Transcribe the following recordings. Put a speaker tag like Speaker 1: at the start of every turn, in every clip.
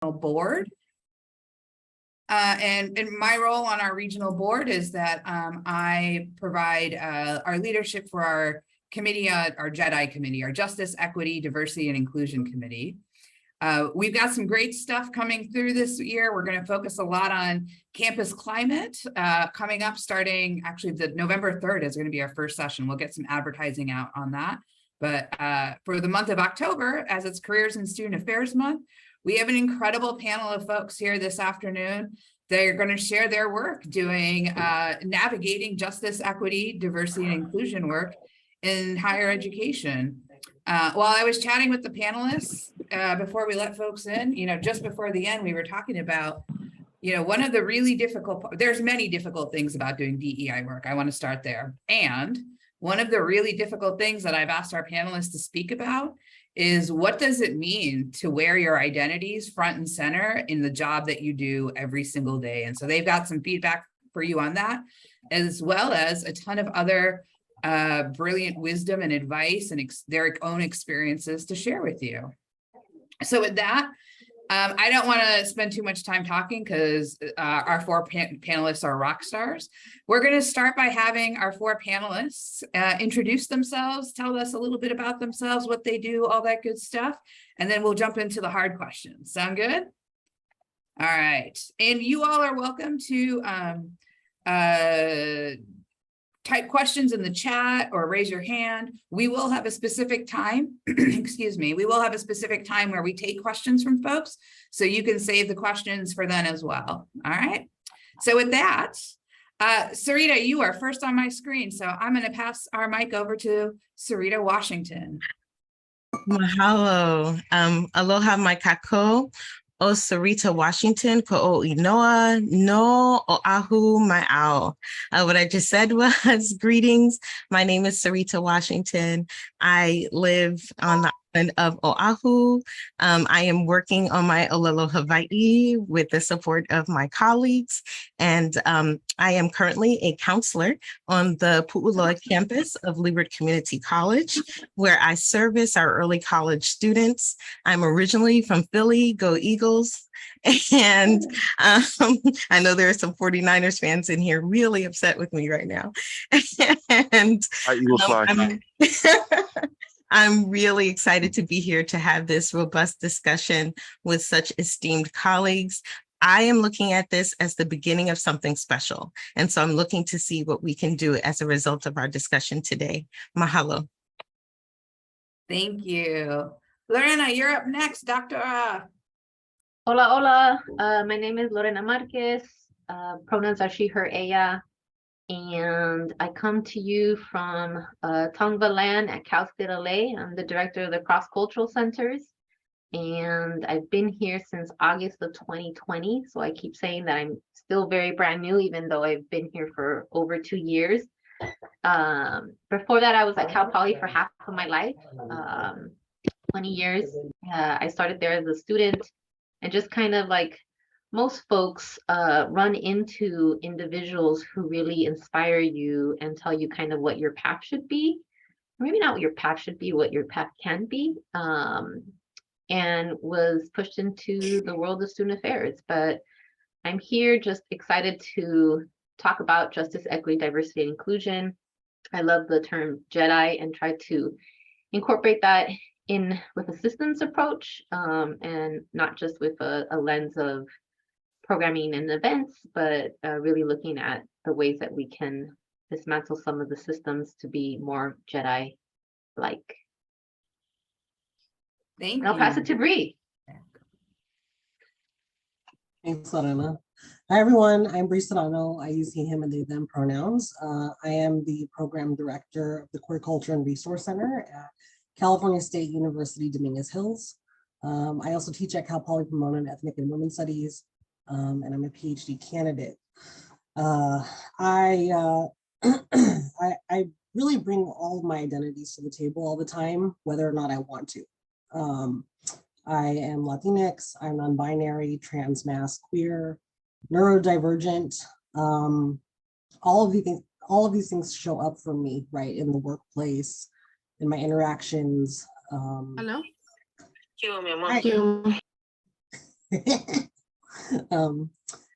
Speaker 1: board. And my role on our regional board is that I provide our leadership for our committee, our JEDI committee, our Justice, Equity, Diversity, and Inclusion Committee. We've got some great stuff coming through this year. We're going to focus a lot on campus climate coming up, starting actually the November 3rd is going to be our first session. We'll get some advertising out on that. But for the month of October, as it's Careers and Student Affairs Month, we have an incredible panel of folks here this afternoon. They're going to share their work doing navigating justice, equity, diversity, and inclusion work in higher education. While I was chatting with the panelists before we let folks in, just before the end, we were talking about, one of the really difficult, there's many difficult things about doing DEI work. I want to start there. And one of the really difficult things that I've asked our panelists to speak about is, what does it mean to wear your identities front and center in the job that you do every single day? And so they've got some feedback for you on that, as well as a ton of other brilliant wisdom and advice and their own experiences to share with you. So with that, I don't want to spend too much time talking because our four panelists are rock stars. We're going to start by having our four panelists introduce themselves, tell us a little bit about themselves, what they do, all that good stuff, and then we'll jump into the hard questions. Sound good? All right. And you all are welcome to type questions in the chat or raise your hand. We will have a specific time, excuse me, we will have a specific time where we take questions from folks, so you can save the questions for then as well. All right. So with that, Sarita, you are first on my screen, so I'm going to pass our mic over to Sarita Washington.
Speaker 2: Mahalo. Aloha mai kako. O Sarita Washington, ko o inoa, no oahu mai ao. What I just said was, greetings. My name is Sarita Washington. I live on the island of Oahu. I am working on my Olelo Hawaii with the support of my colleagues. And I am currently a counselor on the Pu'uloa campus of Leeward Community College, where I service our early college students. I'm originally from Philly, go Eagles. And I know there are some 49ers fans in here really upset with me right now. And I'm really excited to be here to have this robust discussion with such esteemed colleagues. I am looking at this as the beginning of something special. And so I'm looking to see what we can do as a result of our discussion today. Mahalo.
Speaker 1: Thank you. Lorena, you're up next, Dr.
Speaker 3: Hola, hola. My name is Lorena Marquez. Pronouns are she, her, ella. And I come to you from Tongva land at Cal State LA. I'm the director of the Cross-Cultural Centers. And I've been here since August of 2020. So I keep saying that I'm still very brand new, even though I've been here for over 2 years. Before that, I was at Cal Poly for half of my life, 20 years. I started there as a student, and just kind of like most folks run into individuals who really inspire you and tell you kind of what your path should be. Maybe not what your path should be, what your path can be. And was pushed into the world of student affairs. But I'm here just excited to talk about justice, equity, diversity, and inclusion. I love the term JEDI and try to incorporate that in with a systems approach, and not just with a lens of programming and events, but really looking at the ways that we can dismantle some of the systems to be more JEDI-like.
Speaker 1: Thank you.
Speaker 3: I'll pass it to Bree.
Speaker 4: Thanks, Lorena. Hi, everyone. I'm Bree Serrano. I use he, him, and they, them pronouns. I am the program director of the Queer Culture and Resource Center at California State University, Dominguez Hills. I also teach at Cal Poly Pomona in Ethnic and Women's Studies, and I'm a PhD candidate. I really bring all of my identities to the table all the time, whether or not I want to. I am Latinx, I'm non-binary, trans, mass, queer, neurodivergent. All of these things show up for me, right, in the workplace, in my interactions.
Speaker 5: Hello?
Speaker 4: Hi. Um,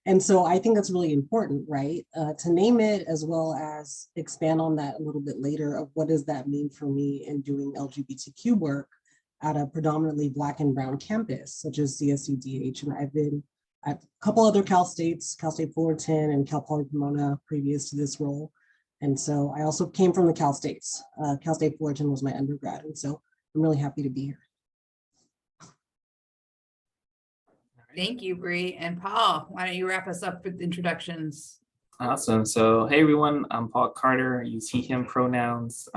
Speaker 4: and so I think that's really important, right? To name it as well as expand on that a little bit later of what does that mean for me in doing LGBTQ work at a predominantly Black and Brown campus, such as CSUDH. And I've been at a couple other Cal States, Cal State Fullerton and Cal Poly Pomona previous to this role. And so I also came from the Cal States. Cal State Fullerton was my undergrad. And so I'm really happy to be here.
Speaker 1: Thank you, Bree. And Paul, why don't you wrap us up with introductions?
Speaker 5: Awesome. So, hey everyone, I'm Paul Carter, use he, him pronouns.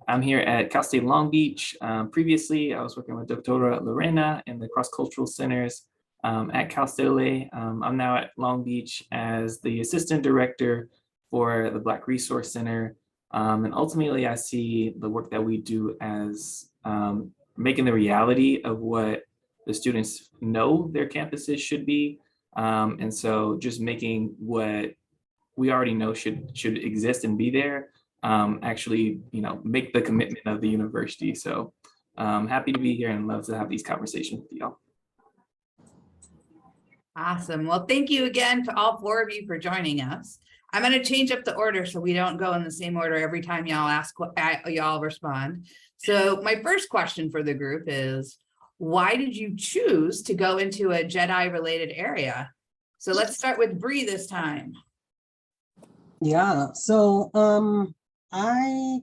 Speaker 5: I'm here at Cal State Long Beach. Previously, I was working with Dr. Lorena in the cross-cultural centers at Cal State LA. I'm now at Long Beach as the assistant director for the Black Resource Center. And ultimately, I see the work that we do as making the reality of what the students know their campuses should be. And so just making what we already know should exist and be there, actually, make the commitment of the university. So happy to be here and love to have these conversations with y'all.
Speaker 1: Awesome. Well, thank you again to all four of you for joining us. I'm going to change up the order so we don't go in the same order every time y'all ask, y'all respond. So my first question for the group is, why did you choose to go into a JEDI related area? So let's start with Bree this time.
Speaker 4: Yeah, so I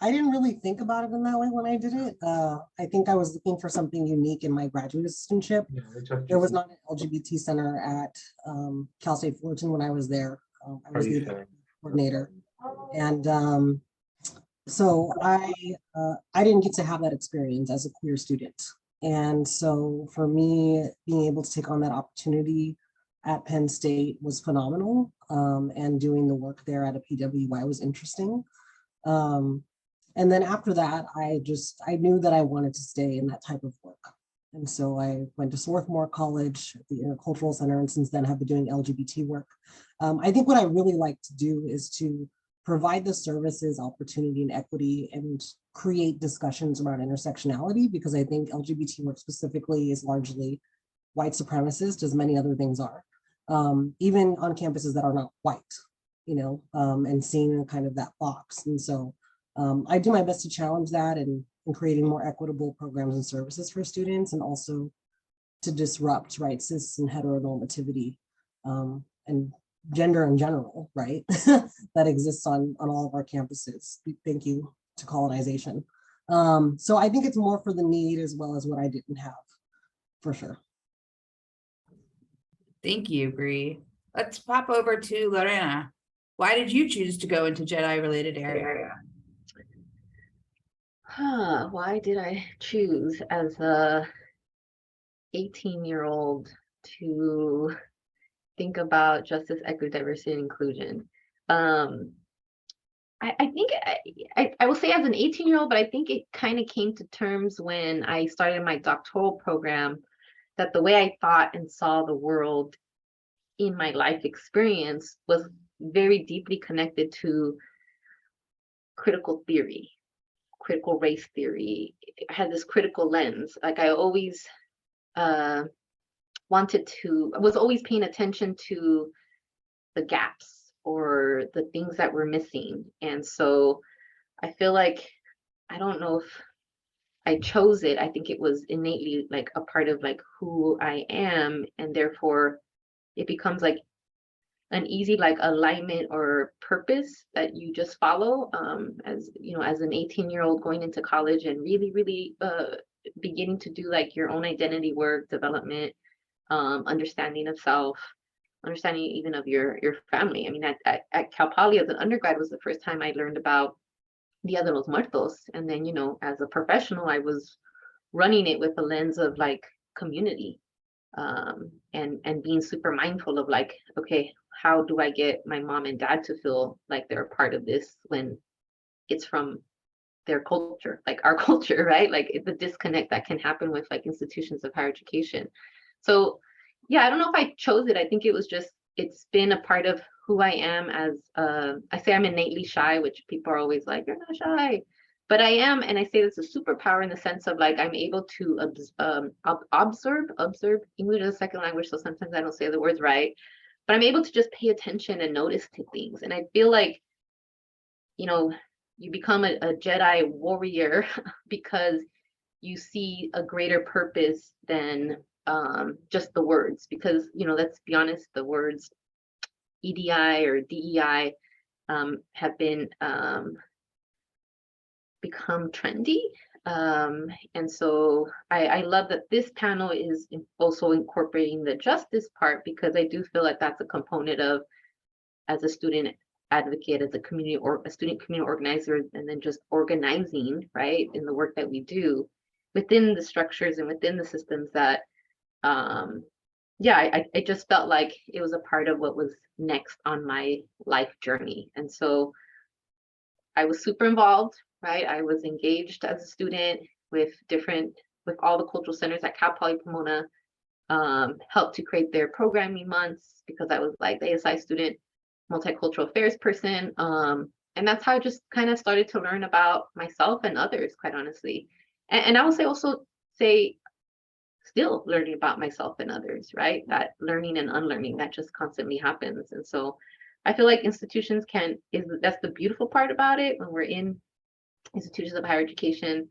Speaker 4: didn't really think about it in that way when I did it. I think I was looking for something unique in my graduate assistantship. There was not an LGBT center at Cal State Fullerton when I was there. I was the coordinator, and so I didn't get to have that experience as a queer student. And so for me, being able to take on that opportunity at Penn State was phenomenal, and doing the work there at a PWI was interesting. And then after that, I knew that I wanted to stay in that type of work. And so I went to Swarthmore College at the Intercultural Center, and since then have been doing LGBT work. I think what I really like to do is to provide the services, opportunity, and equity, and create discussions around intersectionality, because I think LGBT work specifically is largely white supremacist, as many other things are, even on campuses that are not white, and seeing in kind of that box. And so I do my best to challenge that and creating more equitable programs and services for students, and also to disrupt, right, cis and heteronormativity and gender in general, right, that exists on all of our campuses. Thank you to colonization. So I think it's more for the need as well as what I didn't have, for sure.
Speaker 1: Thank you, Bree. Let's pop over to Lorena. Why did you choose to go into JEDI related area?
Speaker 3: Why did I choose as a 18-year-old to think about justice, equity, diversity, and inclusion? I think I will say as an 18-year-old, but I think it kind of came to terms when I started my doctoral program, that the way I thought and saw the world in my life experience was very deeply connected to critical theory, critical race theory. It had this critical lens. Like I always was always paying attention to the gaps or the things that were missing. And so I feel like, I don't know if I chose it. I think it was innately like a part of like who I am, and therefore it becomes like an easy like alignment or purpose that you just follow, as you know, as an 18-year-old going into college and really beginning to do like your own identity work, development, understanding of self, understanding even of your family. I mean, at Cal Poly as an undergrad was the first time I learned about Dia de los Muertos, and then, you know, as a professional, I was running it with the lens of like community, and being super mindful of like, okay, how do I get my mom and dad to feel like they're a part of this when it's from their culture, like our culture, right? Like the disconnect that can happen with like institutions of higher education. So yeah, I don't know if I chose it. I think it was just, it's been a part of who I am as, I say I'm innately shy, which people are always like, you're not shy. But I am, and I say this is a superpower in the sense of like I'm able to observe. English is a second language, so sometimes I don't say the words right. But I'm able to just pay attention and notice to things. And I feel like, you know, you become a Jedi warrior because you see a greater purpose than just the words. Because, you know, let's be honest, the words EDI or DEI have been become trendy. And so I love that this panel is also incorporating the justice part, because I do feel like that's a component of, as a student advocate, as a community or a student community organizer, and then just organizing, right, in the work that we do within the structures and within the systems that, yeah, I just felt like it was a part of what was next on my life journey. And so I was super involved, right? I was engaged as a student with all the cultural centers at Cal Poly Pomona, helped to create their programming months because I was like the ASI student multicultural affairs person. And that's how I just kind of started to learn about myself and others, quite honestly. And I will say still learning about myself and others, right? That learning and unlearning that just constantly happens. And so I feel like institutions that's the beautiful part about it, when we're in institutions of higher education,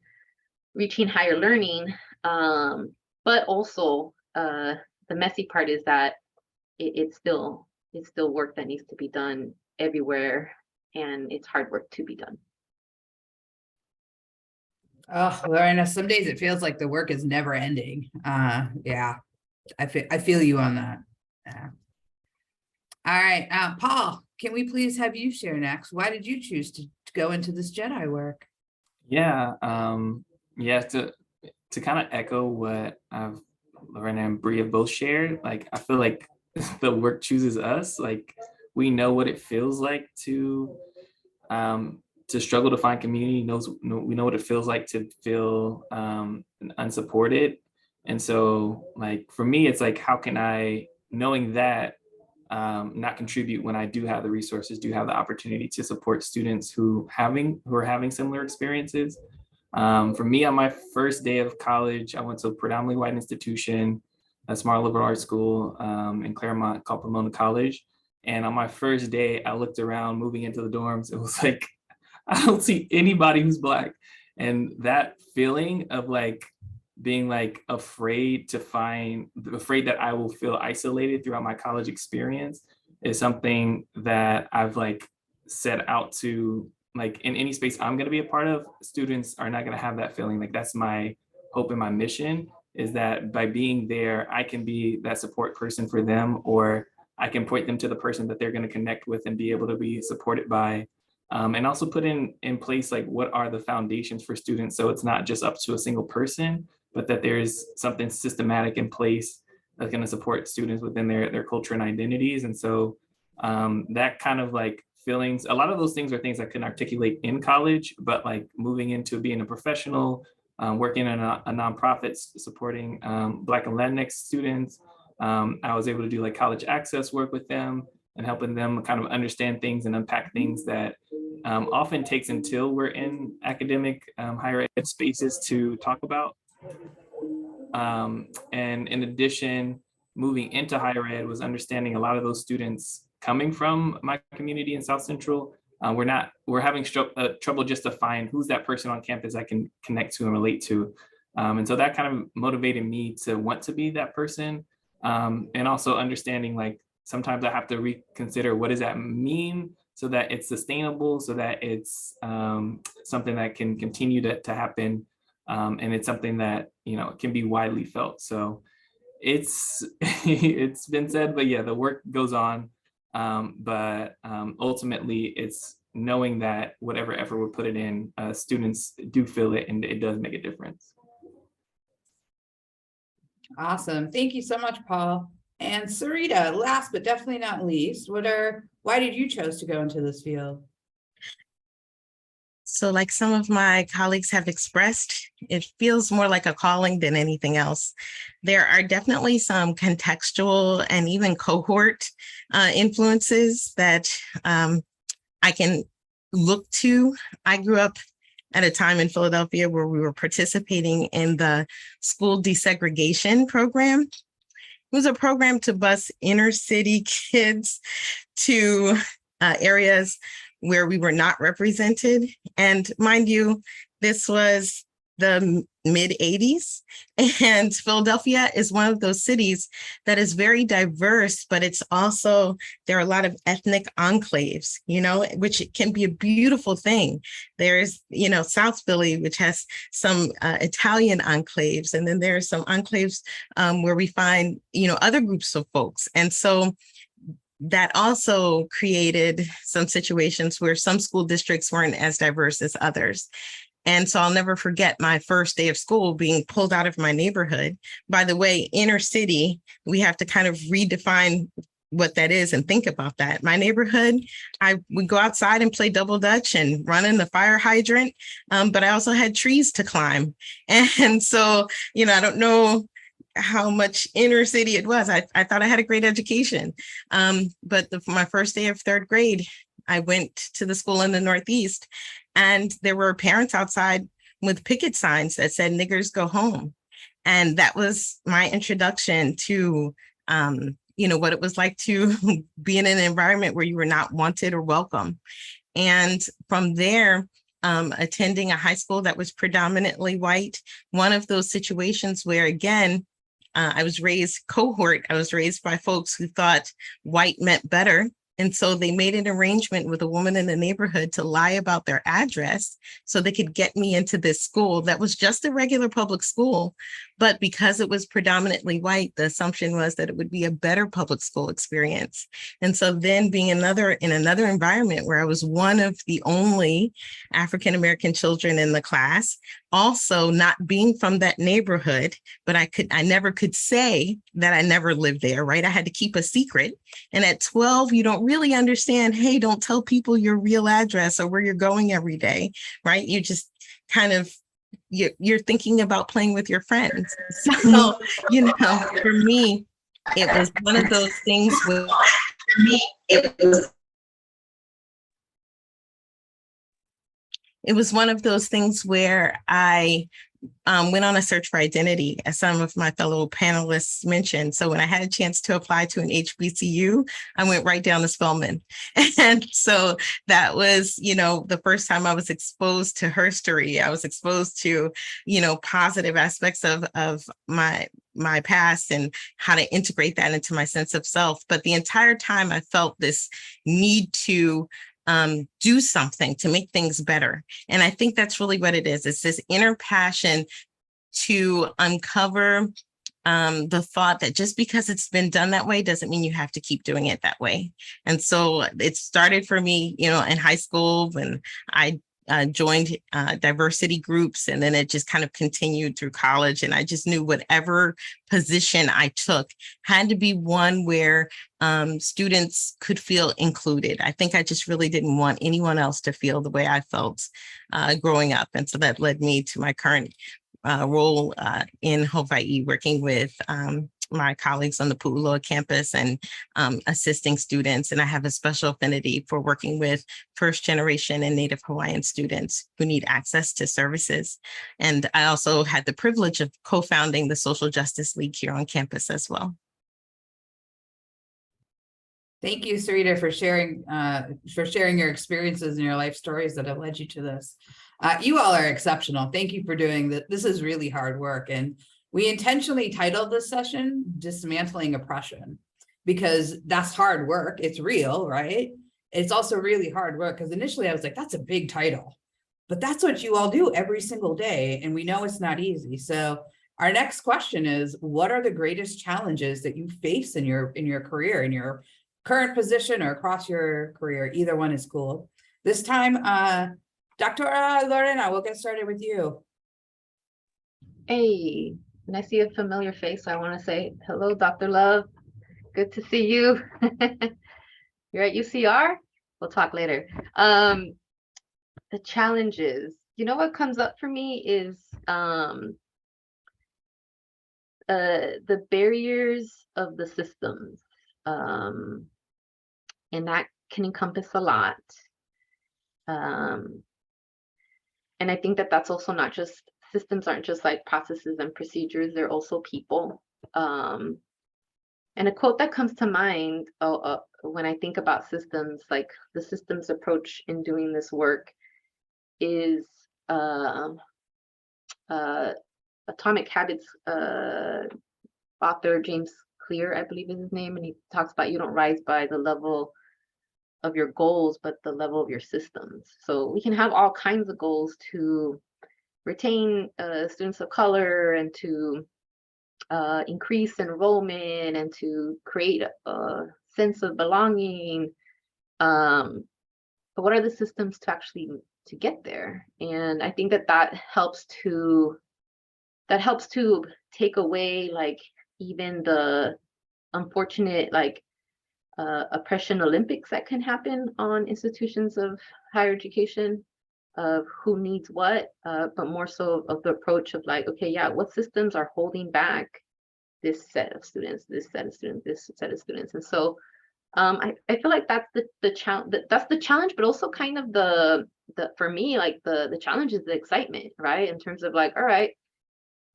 Speaker 3: reaching higher learning. But also the messy part is that it's still work that needs to be done everywhere, and it's hard work to be done.
Speaker 1: Oh, Lorena, some days it feels like the work is never ending. Yeah, I feel you on that. Yeah. All right, Paul, can we please have you share next? Why did you choose to go into this JEDI work?
Speaker 5: Yeah, to kind of echo what Lorena and Bria both shared, like I feel like the work chooses us. Like we know what it feels like to struggle to find community. We know what it feels like to feel unsupported. And so like for me, it's like, how can I, knowing that, not contribute when I do have the resources, do have the opportunity to support students who are having similar experiences. For me, on my first day of college, I went to a predominantly white institution, a small liberal arts school in Claremont called Pomona College. And on my first day, I looked around moving into the dorms. It was like, I don't see anybody who's Black. And that feeling of like being like afraid that I will feel isolated throughout my college experience is something that I've like set out to, like in any space I'm going to be a part of, students are not going to have that feeling. Like that's my hope and my mission, is that by being there, I can be that support person for them, or I can point them to the person that they're going to connect with and be able to be supported by. And also put in place like what are the foundations for students, so it's not just up to a single person, but that there's something systematic in place that's going to support students within their culture and identities. And so that kind of like feelings, a lot of those things are things I couldn't articulate in college, but like moving into being a professional, working in a nonprofit supporting Black and Latinx students, I was able to do like college access work with them and helping them kind of understand things and unpack things that often takes until we're in academic higher ed spaces to talk about. And in addition, moving into higher ed was understanding a lot of those students coming from my community in South Central. We're having trouble just to find who's that person on campus I can connect to and relate to. And so that kind of motivated me to want to be that person. And also understanding like, sometimes I have to reconsider what does that mean so that it's sustainable, so that it's something that can continue to happen. And it's something that, you know, can be widely felt. So it's been said, but yeah, the work goes on. But ultimately it's knowing that whatever effort we put it in, students do feel it and it does make a difference.
Speaker 1: Awesome. Thank you so much, Paul. And Sarita, last but definitely not least, why did you choose to go into this field?
Speaker 2: So like some of my colleagues have expressed, it feels more like a calling than anything else. There are definitely some contextual and even cohort influences that I can look to. I grew up at a time in Philadelphia where we were participating in the school desegregation program. It was a program to bus inner city kids to areas where we were not represented. And mind you, this was the mid 80s. And Philadelphia is one of those cities that is very diverse, but it's also, there are a lot of ethnic enclaves, which can be a beautiful thing. There's, South Philly, which has some Italian enclaves. And then there are some enclaves where we find, other groups of folks. And so that also created some situations where some school districts weren't as diverse as others. And so I'll never forget my first day of school being pulled out of my neighborhood. By the way, inner city, we have to kind of redefine what that is and think about that. My neighborhood, I would go outside and play double dutch and run in the fire hydrant, but I also had trees to climb. And so, I don't know how much inner city it was. I thought I had a great education. But my first day of third grade, I went to the school in the Northeast, and there were parents outside with picket signs that said, "Niggers go home." And that was my introduction to, what it was like to be in an environment where you were not wanted or welcome. And from there, attending a high school that was predominantly white, one of those situations where, again, I was raised by folks who thought white meant better. And so they made an arrangement with a woman in the neighborhood to lie about their address so they could get me into this school that was just a regular public school. But because it was predominantly white, the assumption was that it would be a better public school experience. And so then being in another environment where I was one of the only African-American children in the class, also not being from that neighborhood, but I never could say that I never lived there, right? I had to keep a secret. And at 12, you don't really understand, hey, don't tell people your real address or where you're going every day, right? You just kind of, you're thinking about playing with your friends. So, for me, it was one of those things where it was one of those things where I went on a search for identity, as some of my fellow panelists mentioned. So when I had a chance to apply to an HBCU, I went right down to Spelman. And so that was, the first time I was exposed to herstory. I was exposed to, positive aspects of my past and how to integrate that into my sense of self. But the entire time I felt this need to do something to make things better. And I think that's really what it is. It's this inner passion to uncover the thought that just because it's been done that way doesn't mean you have to keep doing it that way. And so it started for me, in high school when I joined diversity groups, and then it just kind of continued through college. And I just knew whatever position I took had to be one where students could feel included. I think I just really didn't want anyone else to feel the way I felt growing up. And so that led me to my current role in Hawaii, working with my colleagues on the Pu'uloa campus and assisting students. And I have a special affinity for working with first generation and Native Hawaiian students who need access to services. And I also had the privilege of co-founding the Social Justice League here on campus as well.
Speaker 1: Thank you, Sarita, for sharing your experiences and your life stories that have led you to this. You all are exceptional. Thank you for doing that. This is really hard work. And we intentionally titled this session Dismantling Oppression, because that's hard work. It's real, right? It's also really hard work, because initially I was like, that's a big title, but that's what you all do every single day. And we know it's not easy. So our next question is, what are the greatest challenges that you face in your career, in your current position or across your career? Either one is cool. This time, Dr. Lorena, we'll get started with you.
Speaker 3: Hey, when I see a familiar face, I want to say, hello, Dr. Love. Good to see you. You're at UCR? We'll talk later. The challenges, what comes up for me is the barriers of the systems. And that can encompass a lot. And I think that that's also not just, systems aren't just like processes and procedures, they're also people. And a quote that comes to mind when I think about systems, like the systems approach in doing this work, is Atomic Habits author James Clear, I believe is his name, and he talks about you don't rise by the level of your goals, but the level of your systems. So we can have all kinds of goals to retain students of color and to increase enrollment and to create a sense of belonging. But what are the systems to actually to get there? And I think that that helps to take away like even the unfortunate like oppression Olympics that can happen on institutions of higher education, of who needs what, but more so of the approach of like, okay, yeah, what systems are holding back this set of students, this set of students, this set of students. And so I feel like that's the challenge, that's the challenge, but also kind of the for me, like the challenge is the excitement, right? In terms of like, all right,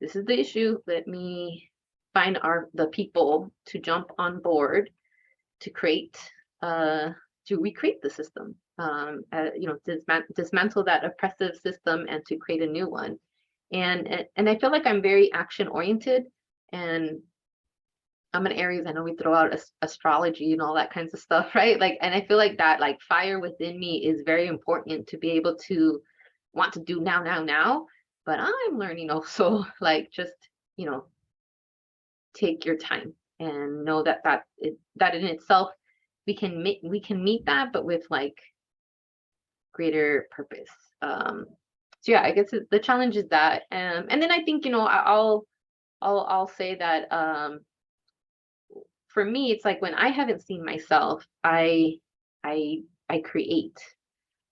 Speaker 3: this is the issue, let me find the people to jump on board to create to recreate the system, you know, dismantle that oppressive system and to create a new one. And I feel like I'm very action oriented, and I'm an Aries. I know we throw out astrology and all that kinds of stuff, right? Like, and I feel like that like fire within me is very important to be able to want to do now. But I'm learning also like just, you know, take your time and know that that in itself we can meet that, but with like greater purpose. So yeah, I guess the challenge is that, and then I think, you know, I'll say that for me, it's like when I haven't seen myself, I create.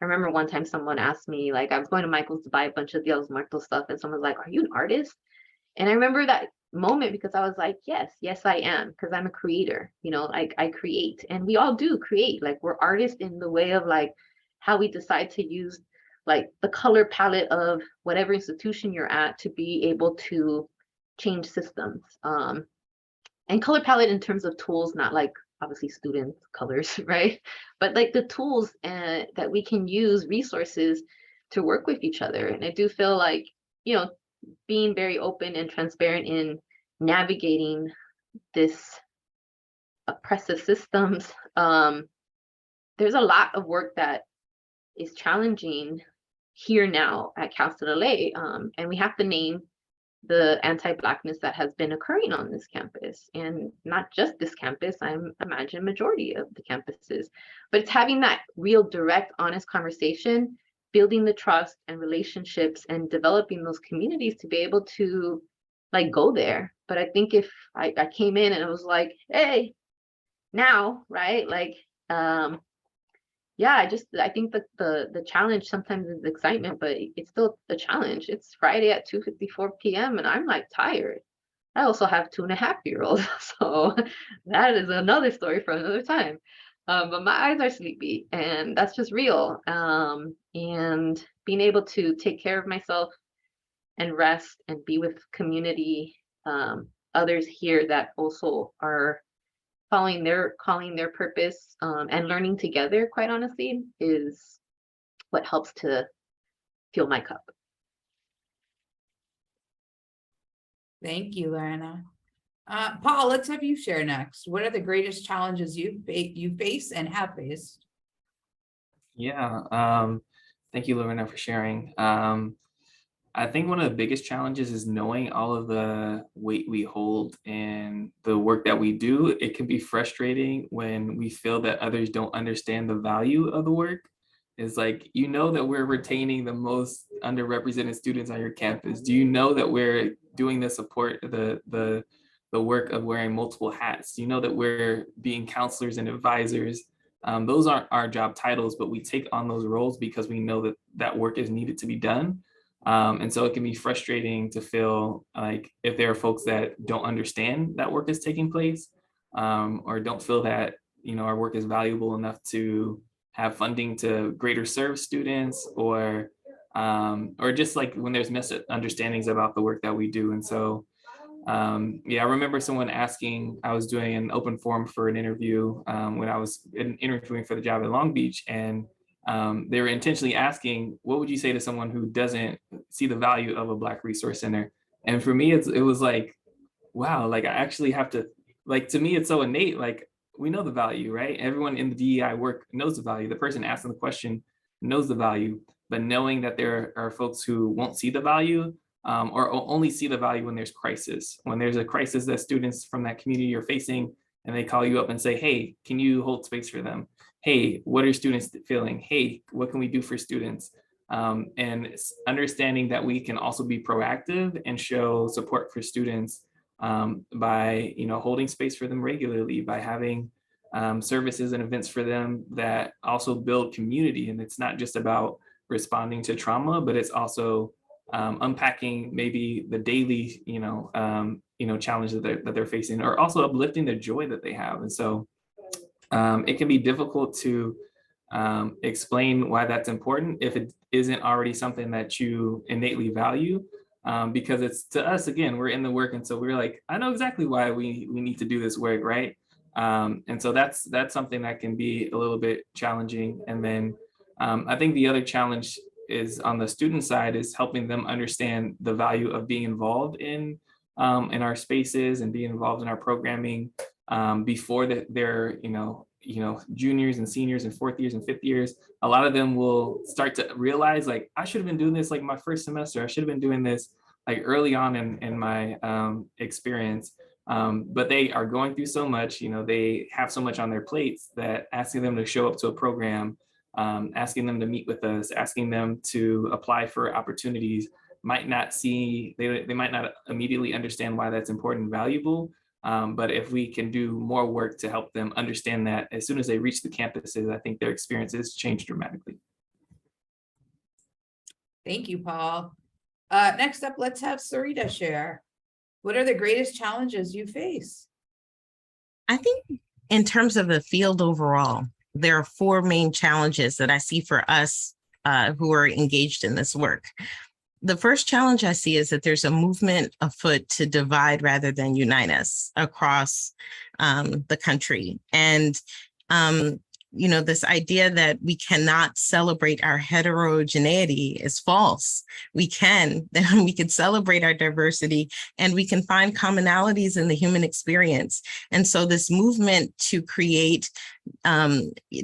Speaker 3: I remember one time someone asked me, like, I was going to Michael's to buy a bunch of Dios Muertos stuff, and someone was like, "Are you an artist?" And I remember that moment because I was like, yes, I am, because I'm a creator. You know, like I create, and we all do create. Like we're artists in the way of like how we decide to use like the color palette of whatever institution you're at to be able to change systems. And color palette in terms of tools, not like obviously student colors, right? But like the tools that we can use, resources to work with each other. And I do feel like, you know, being very open and transparent in navigating this oppressive systems, there's a lot of work that is challenging here now at Cal State LA, and we have to name the anti-Blackness that has been occurring on this campus, and not just this campus, I imagine majority of the campuses, but it's having that real direct, honest conversation, building the trust and relationships and developing those communities to be able to like go there. But I think if I came in and it was like, hey, now, right? Like, yeah, I think that the challenge sometimes is excitement, but it's still a challenge. It's Friday at 2:54 p.m. and I'm like tired. I also have 2.5-year-olds, so that is another story for another time. But my eyes are sleepy, and that's just real. And being able to take care of myself and rest and be with community, others here that also are following their purpose, and learning together, quite honestly, is what helps to fill my cup.
Speaker 1: Thank you, Lorena. Paul, let's have you share next. What are the greatest challenges you face and have faced?
Speaker 5: Yeah, thank you, Lorena, for sharing. I think one of the biggest challenges is knowing all of the weight we hold and the work that we do. It can be frustrating when we feel that others don't understand the value of the work. It's like, you know that we're retaining the most underrepresented students on your campus. Do you know that we're doing the support, the work of wearing multiple hats? Do you know that we're being counselors and advisors? Those aren't our job titles, but we take on those roles because we know that that work is needed to be done. And so it can be frustrating to feel like if there are folks that don't understand that work is taking place, or don't feel that, you know, our work is valuable enough to have funding to greater serve students, or or just like when there's misunderstandings about the work that we do. And so, yeah, I remember someone asking, I was doing an open forum for an interview when I was interviewing for the job at Long Beach, and they were intentionally asking, what would you say to someone who doesn't see the value of a Black Resource Center? And for me, it was like, wow, like I actually have to, like, to me, it's so innate, like we know the value, right? Everyone in the DEI work knows the value. The person asking the question knows the value, but knowing that there are folks who won't see the value or only see the value when there's crisis, when there's a crisis that students from that community are facing, and they call you up and say, hey, can you hold space for them? Hey, what are students feeling? Hey, what can we do for students? And understanding that we can also be proactive and show support for students by, you know, holding space for them regularly, by having services and events for them that also build community. And it's not just about responding to trauma, but it's also unpacking maybe the daily, challenges that they're facing, or also uplifting the joy that they have. And so it can be difficult to explain why that's important if it isn't already something that you innately value, because it's, to us, again, we're in the work, and so we're like, I know exactly why we need to do this work, right? And so that's something that can be a little bit challenging. And then I think the other challenge is on the student side, is helping them understand the value of being involved in our spaces and being involved in our programming before that they're juniors and seniors and fourth years and fifth years. A lot of them will start to realize, like, I should have been doing this like my first semester. I should have been doing this like early on in my experience. But they are going through so much, they have so much on their plates that asking them to show up to a program, asking them to meet with us, asking them to apply for opportunities might not they might not immediately understand why that's important and valuable. But if we can do more work to help them understand that as soon as they reach the campuses, I think their experiences change dramatically.
Speaker 1: Thank you, Paul. Next up, let's have Sarita share. What are the greatest challenges you face?
Speaker 2: I think in terms of the field overall, there are 4 main challenges that I see for us who are engaged in this work. The first challenge I see is that there's a movement afoot to divide rather than unite us across the country. And, this idea that we cannot celebrate our heterogeneity is false. We can celebrate our diversity, and we can find commonalities in the human experience. And so this movement to create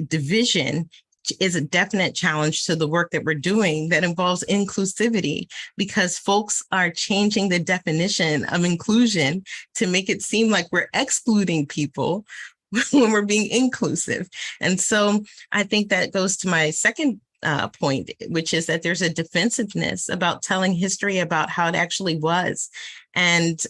Speaker 2: division is a definite challenge to the work that we're doing that involves inclusivity, because folks are changing the definition of inclusion to make it seem like we're excluding people when we're being inclusive. And so I think that goes to my second point, which is that there's a defensiveness about telling history about how it actually was. And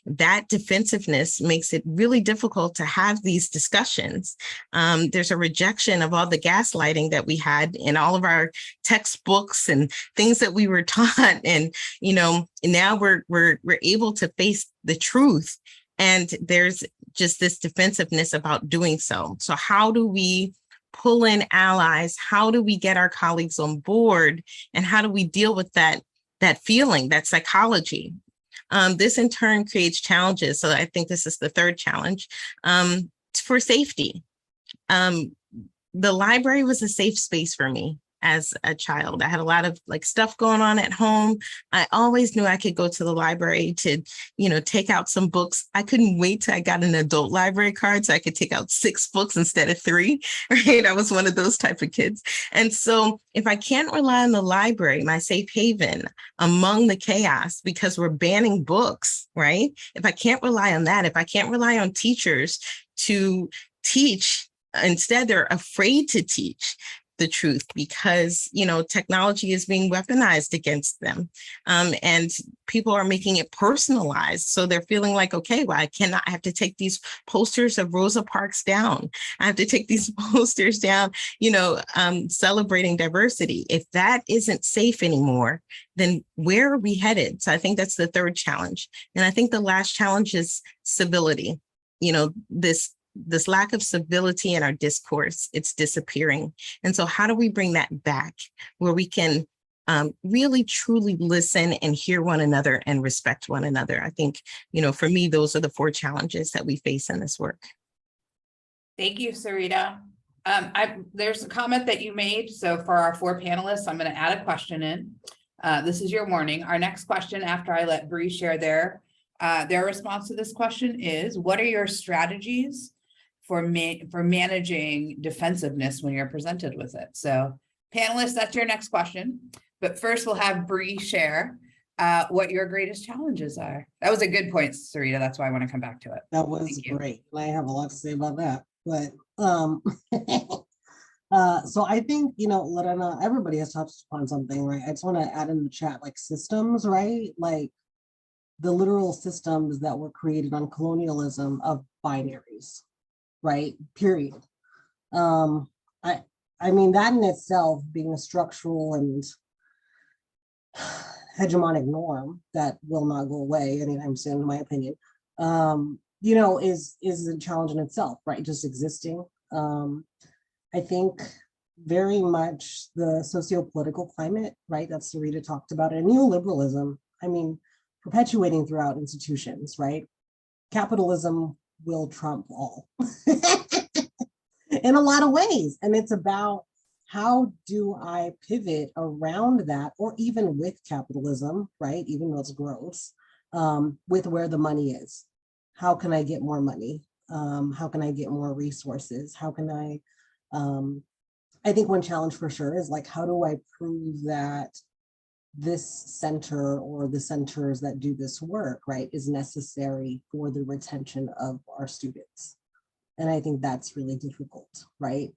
Speaker 2: that defensiveness makes it really difficult to have these discussions. There's a rejection of all the gaslighting that we had in all of our textbooks and things that we were taught. And, now we're able to face the truth. And there's just this defensiveness about doing so. So how do we pull in allies? How do we get our colleagues on board? And how do we deal with that feeling, that psychology? This in turn creates challenges. So I think this is the third challenge for safety. The library was a safe space for me as a child. I had a lot of stuff going on at home. I always knew I could go to the library to, take out some books. I couldn't wait till I got an adult library card so I could take out 6 books instead of 3, right? I was one of those type of kids. And so if I can't rely on the library, my safe haven among the chaos, because we're banning books, right? If I can't rely on that, if I can't rely on teachers to teach, instead they're afraid to teach the truth because, technology is being weaponized against them. And people are making it personalized. So they're feeling like, okay, well, I have to take these posters of Rosa Parks down. I have to take these posters down, celebrating diversity. If that isn't safe anymore, then where are we headed? So I think that's the third challenge. And I think the last challenge is civility. This lack of civility in our discourse, it's disappearing. And so how do we bring that back where we can really truly listen and hear one another and respect one another. I think, for me, those are the 4 challenges that we face in this work.
Speaker 1: Thank you, Sarita. There's a comment that you made. So for our 4 panelists, I'm going to add a question in. This is your warning. Our next question, after I let Bree share their response to this question, is what are your strategies for managing defensiveness when you're presented with it? So panelists, that's your next question. But first we'll have Bree share what your greatest challenges are. That was a good point, Sarita. That's why I want to come back to it.
Speaker 4: That was
Speaker 1: Thank you.
Speaker 4: great. I have a lot to say about that. But so I think, Lorena, everybody has touched upon something, right? I just want to add in the chat, like systems, right? Like the literal systems that were created on colonialism of binaries, right? Period. I mean, that in itself being a structural and hegemonic norm that will not go away anytime soon, in my opinion, is a challenge in itself, right? Just existing. I think very much the socio-political climate, right? That Sarita talked about, and neoliberalism, I mean, perpetuating throughout institutions, right? Capitalism will trump all in a lot of ways. And it's about how do I pivot around that, or even with capitalism, right? Even though it's gross, with where the money is. How can I get more money? How can I get more resources? How can I think one challenge for sure is like, how do I prove that this center or the centers that do this work, right, is necessary for the retention of our students? And I think that's really difficult, right?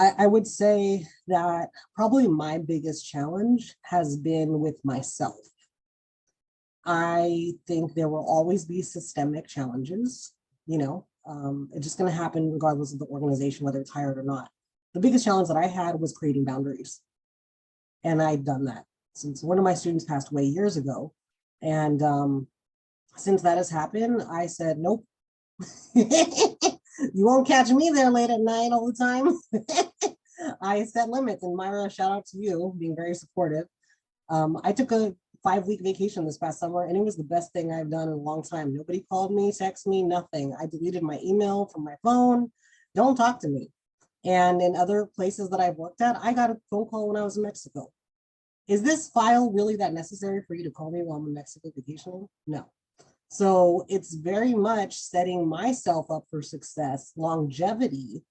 Speaker 4: I would say that probably my biggest challenge has been with myself. I think there will always be systemic challenges, it's just going to happen regardless of the organization, whether it's hired or not. The biggest challenge that I had was creating boundaries. And I've done that since one of my students passed away years ago. And since that has happened, I said, nope, you won't catch me there late at night all the time. I set limits, and Myra, shout out to you being very supportive. I took a 5-week vacation this past summer, and it was the best thing I've done in a long time. Nobody called me, texted me, nothing. I deleted my email from my phone. Don't talk to me. And in other places that I've worked at, I got a phone call when I was in Mexico. Is this file really that necessary for you to call me while I'm in Mexico vacationing? No. So it's very much setting myself up for success, longevity,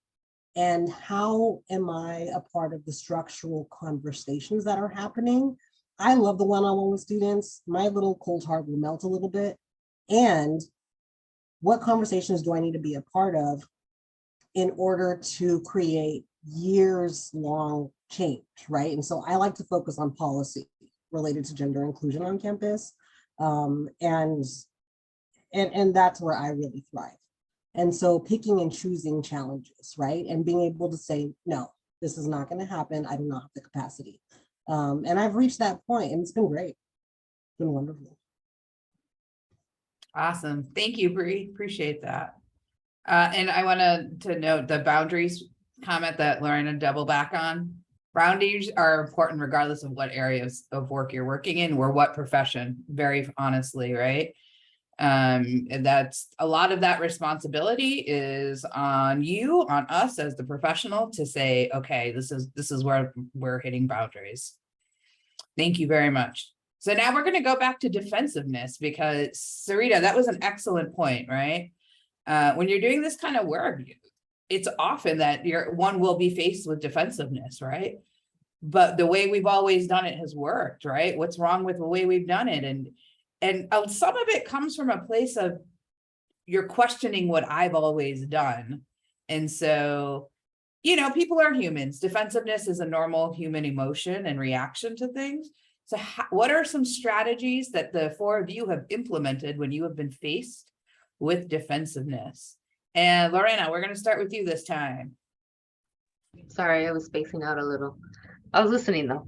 Speaker 4: and how am I a part of the structural conversations that are happening? I love the one-on-one with students. My little cold heart will melt a little bit. And what conversations do I need to be a part of in order to create years-long change, right? And so I like to focus on policy related to gender inclusion on campus. And that's where I really thrive. And so picking and choosing challenges, right? And being able to say, no, this is not going to happen. I do not have the capacity. And I've reached that point, and it's been great. It's been wonderful.
Speaker 1: Awesome. Thank you, Bree. Appreciate that. And I wanted to note the boundaries comment that Lorena double back on. Boundaries are important regardless of what areas of work you're working in or what profession, very honestly, right? And that's a lot of that responsibility is on you, on us as the professional to say, okay, this is where we're hitting boundaries. Thank you very much. So now we're going to go back to defensiveness, because Sarita, that was an excellent point, right? When you're doing this kind of work, it's often that one will be faced with defensiveness, right? But the way we've always done it has worked, right? What's wrong with the way we've done it? And some of it comes from a place of you're questioning what I've always done. And so, people are humans. Defensiveness is a normal human emotion and reaction to things. So what are some strategies that the 4 of you have implemented when you have been faced with defensiveness? And Lorena, we're going to start with you this time.
Speaker 3: Sorry, I was spacing out a little. I was listening though.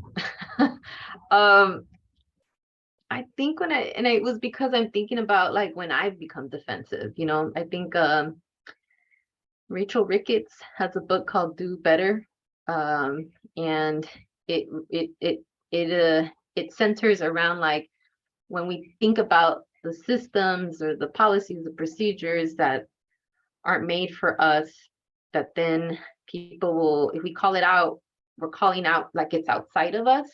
Speaker 3: I think it was because I'm thinking about like when I've become defensive, I think Rachel Ricketts has a book called Do Better. And it centers around like when we think about the systems or the policies, the procedures that aren't made for us, that then people will, if we call it out, we're calling out like it's outside of us,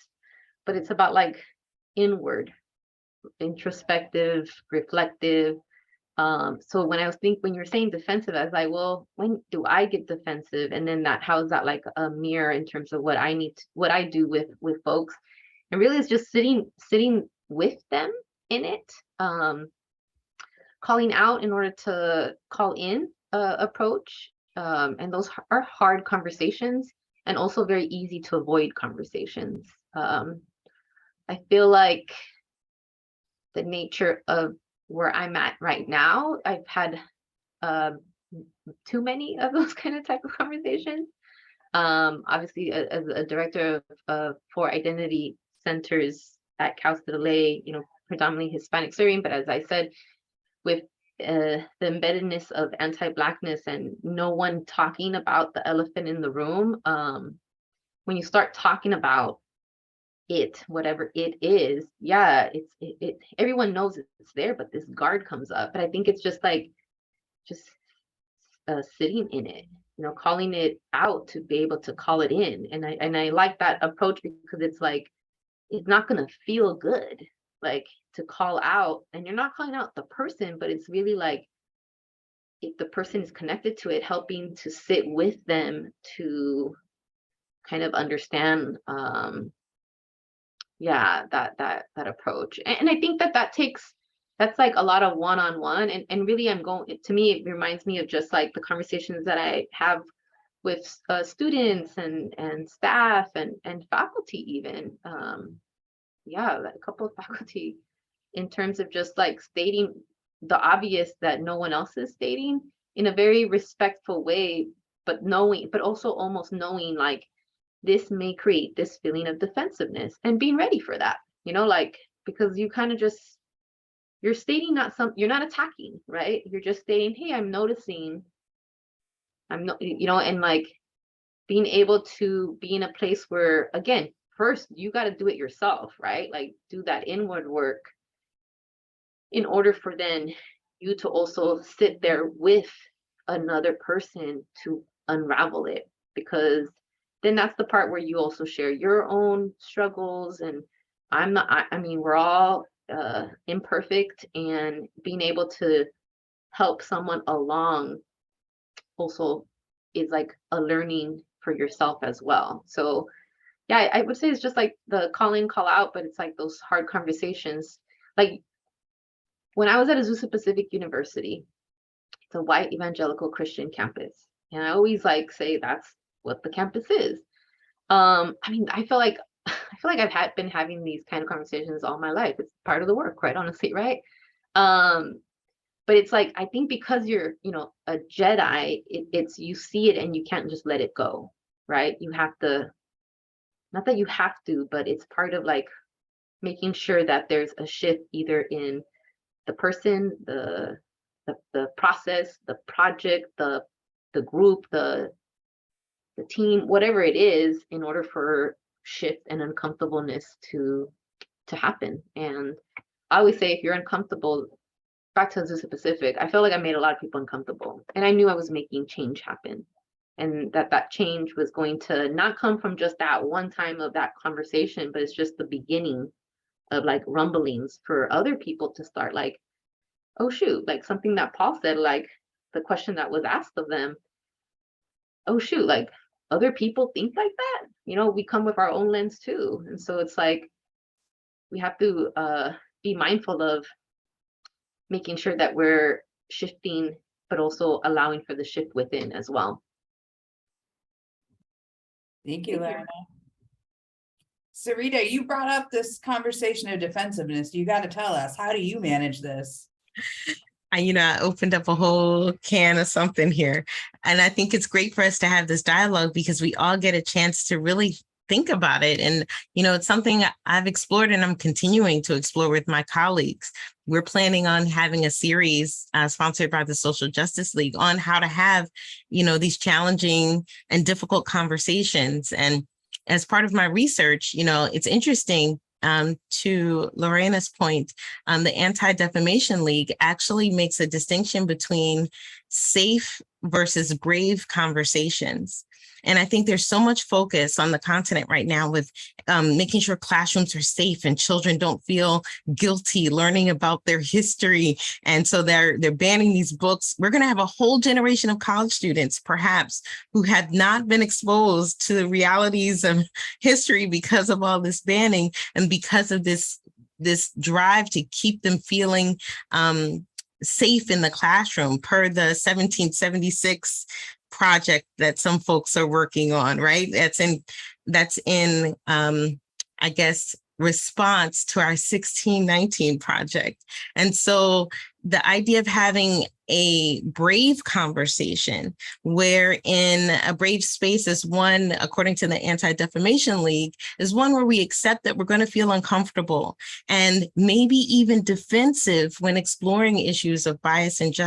Speaker 3: but it's about like inward, introspective, reflective. So when you're saying defensive, I was like, well, when do I get defensive? And then how is that like a mirror in terms of what I do with folks? And really it's just sitting with them in it, calling out in order to call in approach. And those are hard conversations and also very easy to avoid conversations. I feel like the nature of where I'm at right now, I've had too many of those kind of type of conversations. Obviously, as a director for identity centers at Cal State LA, predominantly Hispanic Syrian, but as I said, with the embeddedness of anti-Blackness and no one talking about the elephant in the room, when you start talking about it, whatever it is, yeah, everyone knows it's there, but this guard comes up. But I think it's just sitting in it, calling it out to be able to call it in. And I like that approach because it's like, it's not going to feel good, like to call out, and you're not calling out the person, but it's really like, if the person is connected to it, helping to sit with them to kind of understand, that approach. And I think that's like a lot of one-on-one, and really to me, it reminds me of just like the conversations that I have with students and staff and faculty even. Like a couple of faculty, in terms of just like stating the obvious that no one else is stating in a very respectful way, but also almost knowing like this may create this feeling of defensiveness and being ready for that, like, because you kind of you're stating you're not attacking, right? You're just stating, hey, I'm noticing, and like being able to be in a place where, again, first you got to do it yourself, right? Like do that inward work in order for then you to also sit there with another person to unravel it, because then that's the part where you also share your own struggles. And we're all imperfect, and being able to help someone along also is like a learning for yourself as well. So yeah, I would say it's just like the call in, call out, but it's like those hard conversations. Like when I was at Azusa Pacific University, it's a white evangelical Christian campus, and I always like say that's what the campus is. I feel like I've been having these kind of conversations all my life. It's part of the work, quite honestly, right? But it's like, I think because you're, a JEDI, it's you see it and you can't just let it go, right? You have to, not that you have to, but it's part of like making sure that there's a shift either in the person, the process, the project, the group, the team, whatever it is, in order for shift and uncomfortableness to happen. And I always say, if you're uncomfortable, back to Azusa Pacific, I felt like I made a lot of people uncomfortable, and I knew I was making change happen, and that change was going to not come from just that one time of that conversation, but it's just the beginning of like rumblings for other people to start like, oh shoot, like something that Paul said, like the question that was asked of them, oh shoot, like other people think like that, we come with our own lens too. And so it's like we have to be mindful of making sure that we're shifting, but also allowing for the shift within as well.
Speaker 1: Thank you, Lorena. Sarita, you brought up this conversation of defensiveness. You got to tell us, how do you manage this?
Speaker 2: I opened up a whole can of something here. And I think it's great for us to have this dialogue because we all get a chance to really think about it. And, it's something I've explored and I'm continuing to explore with my colleagues. We're planning on having a series sponsored by the Social Justice League on how to have, these challenging and difficult conversations. And as part of my research, it's interesting, to Lorena's point, the Anti-Defamation League actually makes a distinction between safe versus brave conversations. And I think there's so much focus on the continent right now with making sure classrooms are safe and children don't feel guilty learning about their history. And so they're banning these books. We're going to have a whole generation of college students, perhaps, who have not been exposed to the realities of history because of all this banning and because of this drive to keep them feeling safe in the classroom, per the 1776 project that some folks are working on, right? That's in I guess, response to our 1619 project. And so the idea of having a brave conversation, where in a brave space is one, according to the Anti-Defamation League, is one where we accept that we're going to feel uncomfortable and maybe even defensive when exploring issues of bias and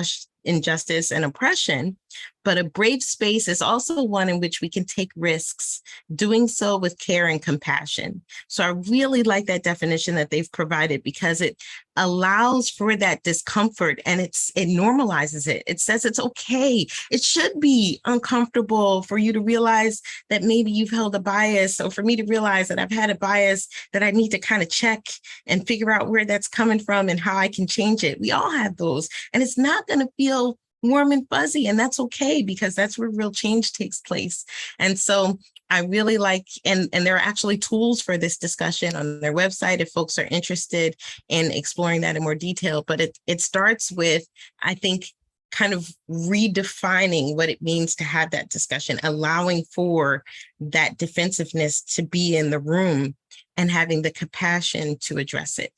Speaker 2: injustice and oppression. But a brave space is also one in which we can take risks, doing so with care and compassion. So I really like that definition that they've provided, because it allows for that discomfort and it normalizes it. It says it's okay. It should be uncomfortable for you to realize that maybe you've held a bias, or for me to realize that I've had a bias that I need to kind of check and figure out where that's coming from and how I can change it. We all have those, and it's not going to feel warm and fuzzy, and that's okay, because that's where real change takes place. And so I really like, and there are actually tools for this discussion on their website if folks are interested in exploring that in more detail. But it starts with, I think, kind of redefining what it means to have that discussion, allowing for that defensiveness to be in the room and having the compassion to address it.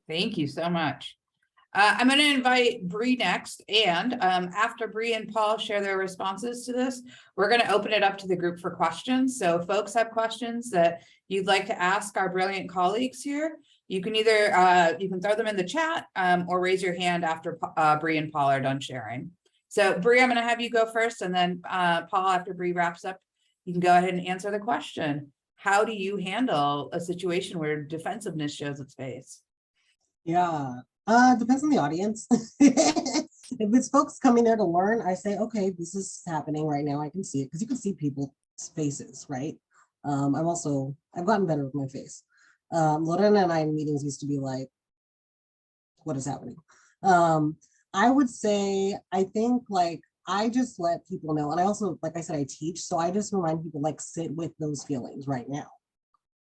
Speaker 1: Thank you so much. I'm going to invite Bree next, and after Bree and Paul share their responses to this, we're going to open it up to the group for questions. So if folks have questions that you'd like to ask our brilliant colleagues here, you can either you can throw them in the chat or raise your hand after Bree and Paul are done sharing. So Bree, I'm going to have you go first, and then Paul, after Bree wraps up, you can go ahead and answer the question. How do you handle a situation where defensiveness shows its face?
Speaker 4: Yeah. Depends on the audience. If it's folks coming there to learn, I say, okay, this is happening right now. I can see it, because you can see people's faces, right? I've gotten better with my face. Lorena and I in meetings used to be like, what is happening? I would say, I think, like, I just let people know. And I also, like I said, I teach. So I just remind people, like, sit with those feelings right now.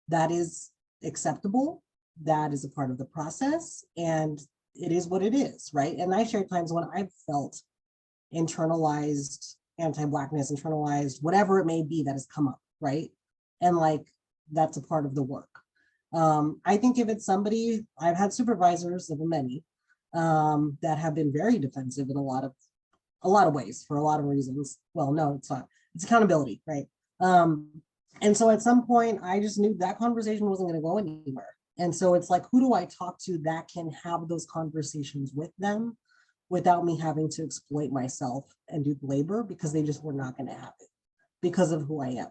Speaker 4: That is acceptable. That is a part of the process, and it is what it is, right? And I share times when I've felt internalized anti-Blackness, internalized whatever it may be that has come up, right? And like, that's a part of the work. I think if it's somebody, I've had supervisors of many that have been very defensive in a lot of ways for a lot of reasons. Well, no, it's not. It's accountability, right? And so at some point, I just knew that conversation wasn't going to go anywhere. And so it's like, who do I talk to that can have those conversations with them without me having to exploit myself and do the labor, because they just were not going to have it because of who I am.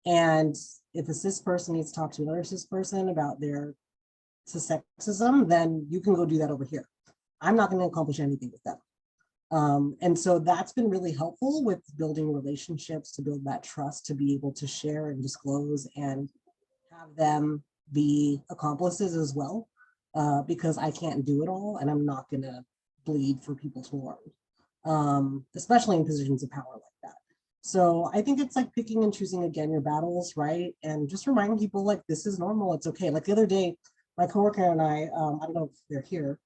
Speaker 4: And if a cis person needs to talk to another cis person about their sexism, then you can go do that over here. I'm not going to accomplish anything with them. And so that's been really helpful with building relationships, to build that trust, to be able to share and disclose and have them be accomplices as well, because I can't do it all, and I'm not going to bleed for people to learn, especially in positions of power like that. So I think it's like picking and choosing again your battles, right? And just reminding people, like, this is normal, it's okay. Like the other day, my coworker and I don't know if they're here,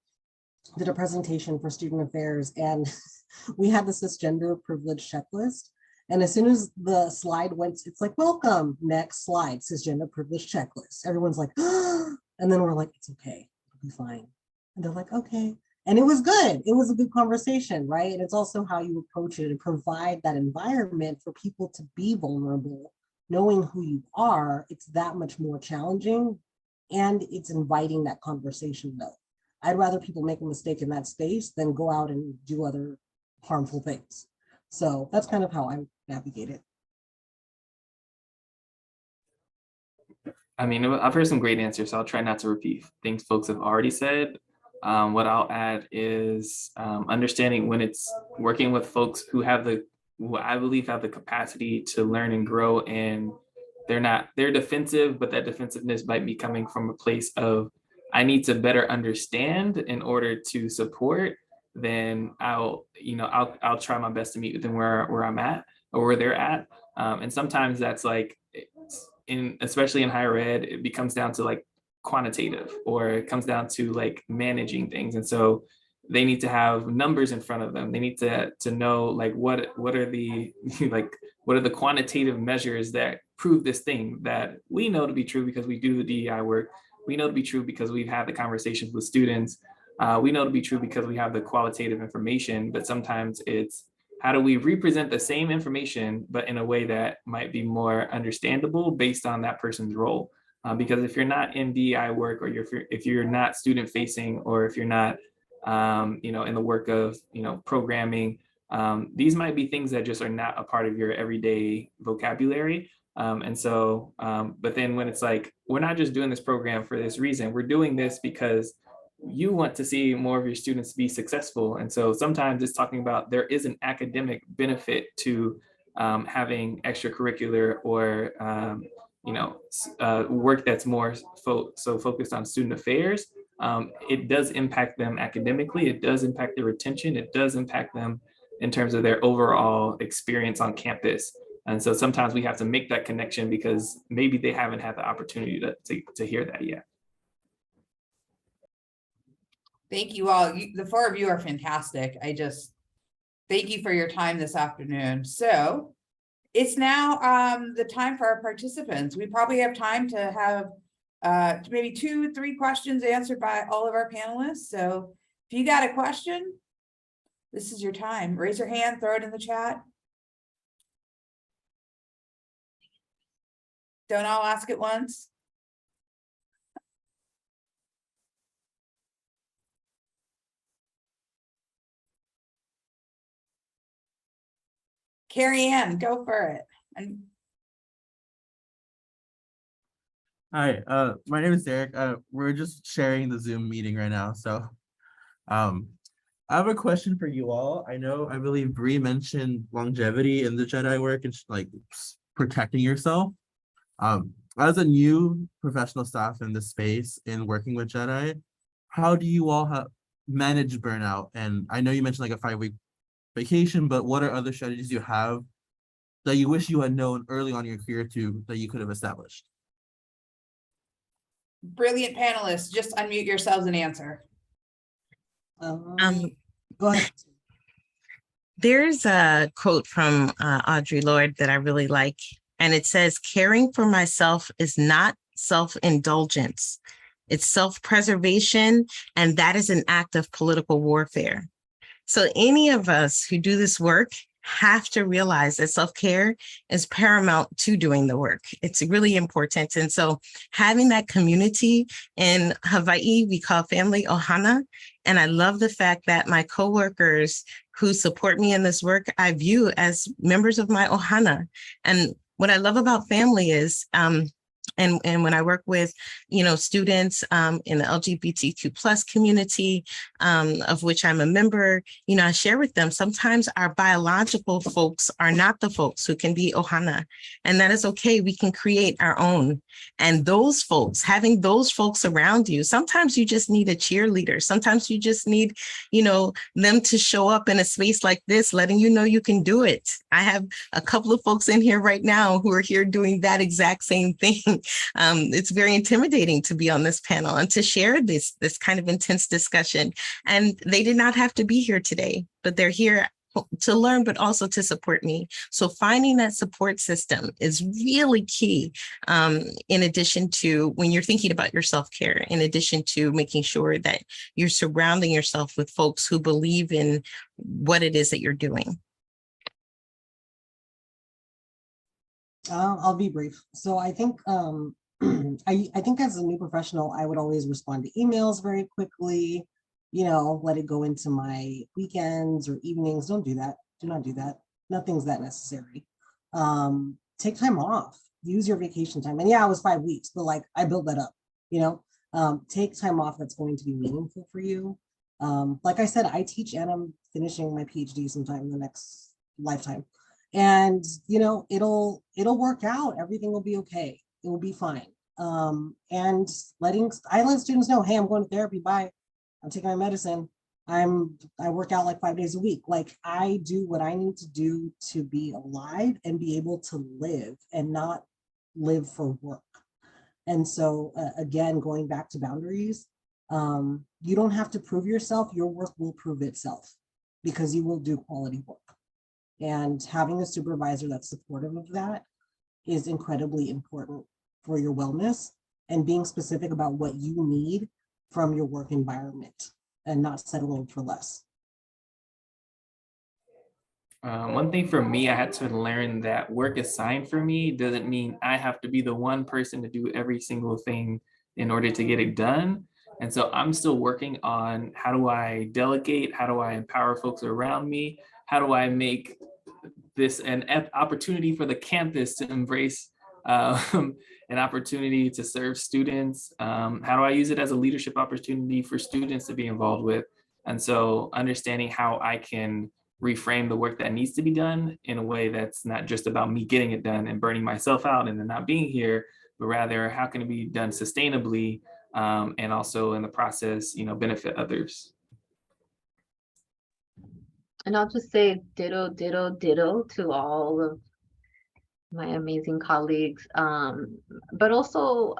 Speaker 4: did a presentation for student affairs, and we had the cisgender privilege checklist. And as soon as the slide went, it's like, welcome, next slide, cisgender privilege checklist. Everyone's like, oh, and then we're like, it's okay, it'll be fine. And they're like, okay. And it was good. It was a good conversation, right? And it's also how you approach it and provide that environment for people to be vulnerable, knowing who you are. It's that much more challenging, and it's inviting that conversation though. I'd rather people make a mistake in that space than go out and do other harmful things. So that's kind of how I navigate it.
Speaker 5: I mean, I've heard some great answers, so I'll try not to repeat things folks have already said. What I'll add is understanding when it's working with folks who have who I believe have the capacity to learn and grow, and they're defensive, but that defensiveness might be coming from a place of, I need to better understand in order to support, then I'll try my best to meet with them where I'm at or where they're at. And sometimes that's like, especially in higher ed, it becomes down to like quantitative, or it comes down to like managing things. And so they need to have numbers in front of them. They need to know like what are the like what are the quantitative measures that prove this thing that we know to be true because we do the DEI work. We know to be true because we've had the conversations with students. We know to be true because we have the qualitative information, but sometimes it's, how do we represent the same information, but in a way that might be more understandable based on that person's role? Because if you're not in DEI work, or if you're not student facing, or if you're not, in the work of, programming, these might be things that just are not a part of your everyday vocabulary. But then when it's like, we're not just doing this program for this reason, we're doing this because you want to see more of your students be successful. And so sometimes it's talking about, there is an academic benefit to having extracurricular or work that's more focused on student affairs. It does impact them academically. It does impact their retention. It does impact them in terms of their overall experience on campus. And so sometimes we have to make that connection because maybe they haven't had the opportunity to hear that yet.
Speaker 1: Thank you all. The four of you are fantastic. Thank you for your time this afternoon. So it's now the time for our participants. We probably have time to have maybe 2-3 questions answered by all of our panelists. So if you got a question, this is your time. Raise your hand, throw it in the chat. Don't all ask at once. Carrie Ann, go for it.
Speaker 6: Hi, my name is Derek. We're just sharing the Zoom meeting right now. So I have a question for you all. I believe Bree mentioned longevity in the JEDI work and like protecting yourself. As a new professional staff in this space in working with JEDI, how do you all manage burnout? And I know you mentioned like a 5-week vacation, but what are other strategies you have that you wish you had known early on in your career that you could have established?
Speaker 1: Brilliant panelists, just unmute yourselves and answer.
Speaker 4: Go ahead.
Speaker 2: There's a quote from Audre Lorde that I really like, and it says, "Caring for myself is not self-indulgence. It's self-preservation, and that is an act of political warfare." So any of us who do this work have to realize that self-care is paramount to doing the work. It's really important. And so having that community in Hawaii, we call family Ohana. And I love the fact that my coworkers who support me in this work, I view as members of my Ohana. And what I love about family is, and when I work with, students in the LGBTQ plus community, of which I'm a member, I share with them, sometimes our biological folks are not the folks who can be Ohana, and that is okay. We can create our own. And those folks, having those folks around you, sometimes you just need a cheerleader. Sometimes you just need, them to show up in a space like this, letting you know you can do it. I have a couple of folks in here right now who are here doing that exact same thing. It's very intimidating to be on this panel and to share this kind of intense discussion. And they did not have to be here today, but they're here to learn, but also to support me. So finding that support system is really key, in addition to when you're thinking about your self-care, in addition to making sure that you're surrounding yourself with folks who believe in what it is that you're doing.
Speaker 4: I'll be brief. So I think I think as a new professional, I would always respond to emails very quickly, let it go into my weekends or evenings. Don't do that. Do not do that. Nothing's that necessary. Take time off. use your vacation time. And yeah, it was 5 weeks, but like I built that up, you know, take time off that's going to be meaningful for you. Like I said, I teach and I'm finishing my PhD sometime in the next lifetime. And, you know, it'll work out. Everything will be okay. It will be fine. And I let students know, hey, I'm going to therapy. Bye. I'm taking my medicine. I work out like 5 days a week. Like I do what I need to do to be alive and be able to live and not live for work. And so again, going back to boundaries, you don't have to prove yourself. Your work will prove itself because you will do quality work. And having a supervisor that's supportive of that is incredibly important for your wellness and being specific about what you need from your work environment and not settling for less.
Speaker 5: One thing for me, I had to learn that work assigned for me doesn't mean I have to be the one person to do every single thing in order to get it done. And so I'm still working on how do I delegate? How do I empower folks around me? How do I make this an opportunity for the campus to embrace an opportunity to serve students? How do I use it as a leadership opportunity for students to be involved with? And so understanding how I can reframe the work that needs to be done in a way that's not just about me getting it done and burning myself out and then not being here, but rather how can it be done sustainably and also in the process, you know, benefit others.
Speaker 3: And I'll just say ditto, ditto, ditto to all of my amazing colleagues. But also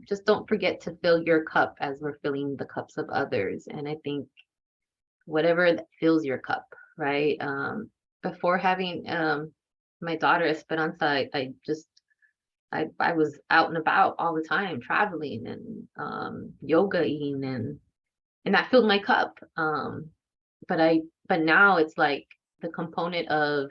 Speaker 3: just don't forget to fill your cup as we're filling the cups of others. And I think whatever that fills your cup, right? Before having my daughter Esperanza, I was out and about all the time, traveling and yogaing, and that filled my cup. But now it's like the component of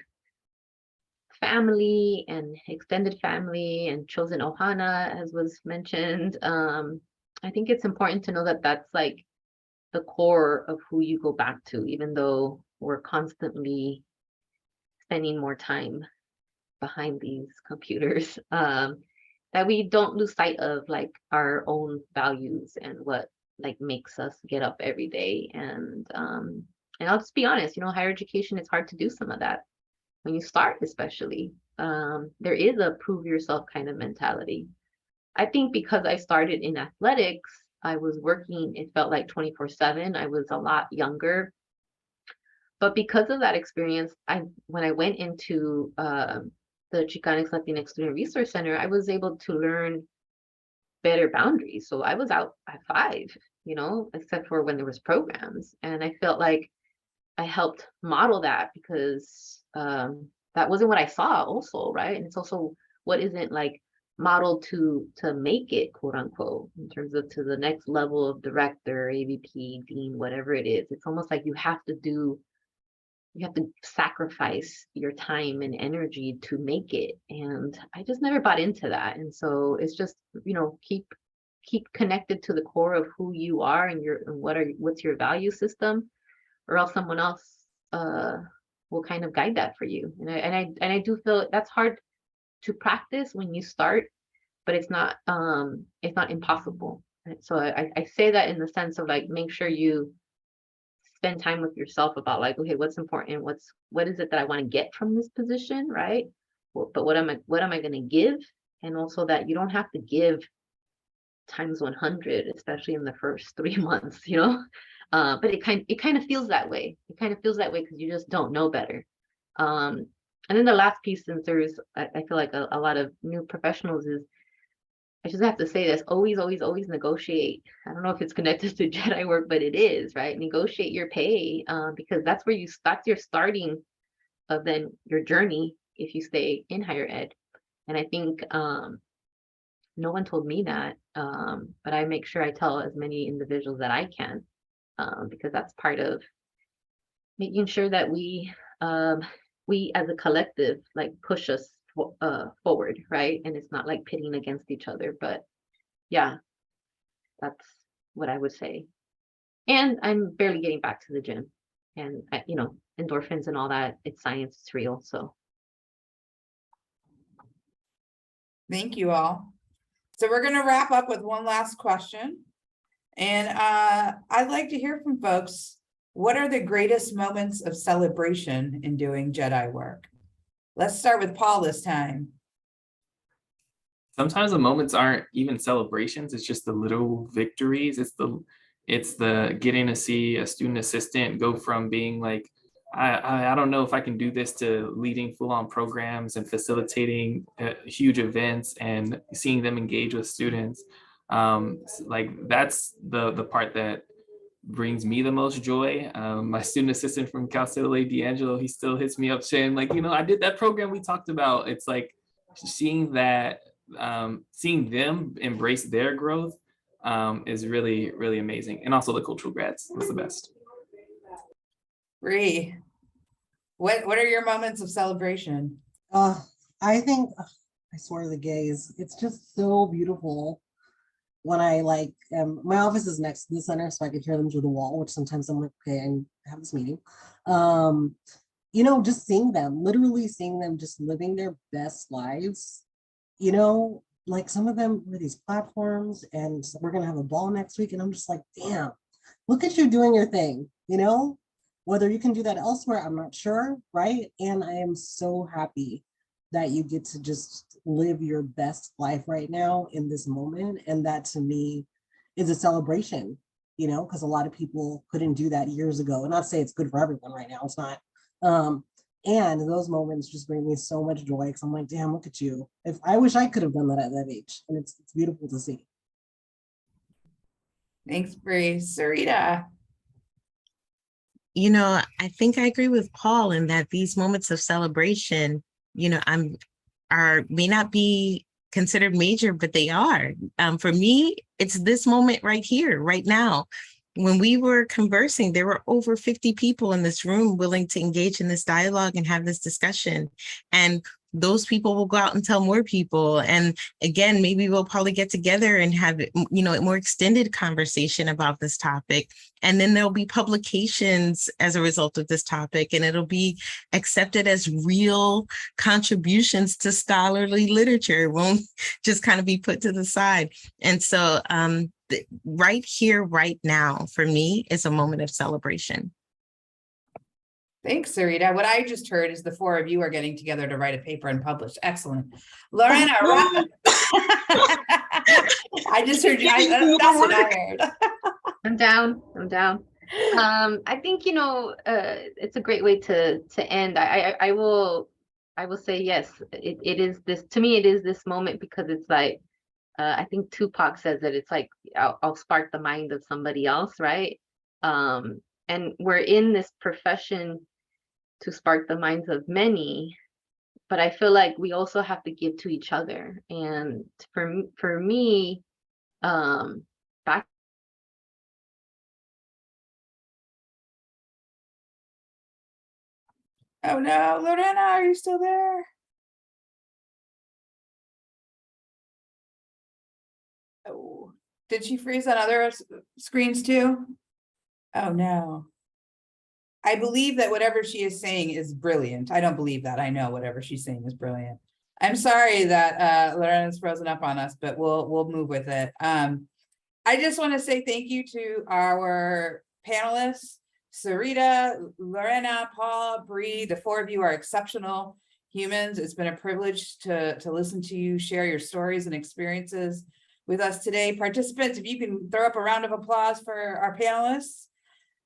Speaker 3: family and extended family and chosen ohana, as was mentioned. I think it's important to know that that's like the core of who you go back to, even though we're constantly spending more time behind these computers, that we don't lose sight of like our own values and what like makes us get up every day. And I'll just be honest, you know, higher education, it's hard to do some of that when you start, especially. There is a prove yourself kind of mentality. I think because I started in athletics, I was working, it felt like 24/7. I was a lot younger. But because of that experience, when I went into the Chicanx Latinx Student Resource Center, I was able to learn better boundaries. So I was out at 5, you know, except for when there was programs. And I felt like I helped model that because that wasn't what I saw also, right? And it's also what isn't like modeled to make it, quote unquote, in terms of to the next level of director, AVP, dean, whatever it is. It's almost like you have to sacrifice your time and energy to make it. And I just never bought into that. And so it's just, you know, keep connected to the core of who you are and what's your value system, or else someone else will kind of guide that for you. And I do feel that's hard to practice when you start, but it's not impossible. So I say that in the sense of like, make sure you spend time with yourself about like, okay, what's important? What is it that I want to get from this position, right? But what am I going to give? And also that you don't have to give times 100, especially in the first 3 months, you know. But it kind of feels that way. It kind of feels that way because you just don't know better. And then the last piece, since there's, I feel like a lot of new professionals, is I just have to say this, always, always, always negotiate. I don't know if it's connected to JEDI work, but it is, right? Negotiate your pay, because that's where that's your starting of then your journey if you stay in higher ed. And I think no one told me that, but I make sure I tell as many individuals that I can, because that's part of making sure that we as a collective like push us forward, right? And it's not like pitting against each other, but yeah, that's what I would say. And I'm barely getting back to the gym, and you know, endorphins and all that, it's science, it's real. So
Speaker 1: Thank you all. So we're going to wrap up with one last question. And I'd like to hear from folks. What are the greatest moments of celebration in doing Jedi work? Let's start with Paul this time.
Speaker 5: Sometimes the moments aren't even celebrations. It's just the little victories. It's the getting to see a student assistant go from being like, I don't know if I can do this, to leading full-on programs and facilitating huge events and seeing them engage with students. Like that's the part that brings me the most joy. My student assistant from Cal State LA, D'Angelo, he still hits me up saying like, I did that program we talked about. It's like seeing that, seeing them embrace their growth is really, really amazing. And also the cultural grads was the best.
Speaker 1: Bree, what are your moments of celebration?
Speaker 4: I think, I swear to the gays, it's just so beautiful when I my office is next to the center, so I could hear them through the wall, which sometimes I'm like, okay, I have this meeting. Just seeing them, literally seeing them just living their best lives, like some of them were these platforms and we're gonna have a ball next week. And I'm just like, damn, look at you doing your thing, whether you can do that elsewhere, I'm not sure, right? And I am so happy that you get to just live your best life right now in this moment. And that to me is a celebration, because a lot of people couldn't do that years ago. And not say it's good for everyone right now, it's not. And those moments just bring me so much joy because I'm like, damn, look at you. If I wish I could have done that at that age. And it's beautiful to see.
Speaker 1: Thanks, Bree. Sarita.
Speaker 2: I think I agree with Paul in that these moments of celebration, may not be considered major, but they are. For me, it's this moment right here, right now. When we were conversing, there were over 50 people in this room willing to engage in this dialogue and have this discussion. And those people will go out and tell more people. And again, maybe we'll probably get together and have, a more extended conversation about this topic. And then there'll be publications as a result of this topic, and it'll be accepted as real contributions to scholarly literature. It won't just kind of be put to the side. And so right here, right now, for me, is a moment of celebration.
Speaker 1: Thanks, Sarita. What I just heard is the four of you are getting together to write a paper and publish. Excellent. Lorena, I just heard you. That's what I heard.
Speaker 3: I'm down. I think, it's a great way to end. I will say, yes, it is this, to me, it is this moment because it's like, I think Tupac says that it's like, I'll spark the mind of somebody else, right? And we're in this profession to spark the minds of many, but I feel like we also have to give to each other. And for me, back.
Speaker 1: Oh no, Lorena, are you still there? Oh, did she freeze on other screens too? Oh no. I believe that whatever she is saying is brilliant. I don't believe that. I know whatever she's saying is brilliant. I'm sorry that Lorena's frozen up on us, but we'll move with it. I just want to say thank you to our panelists, Sarita, Lorena, Paul, Bree. The four of you are exceptional humans. It's been a privilege to listen to you share your stories and experiences with us today. Participants, if you can throw up a round of applause for our panelists.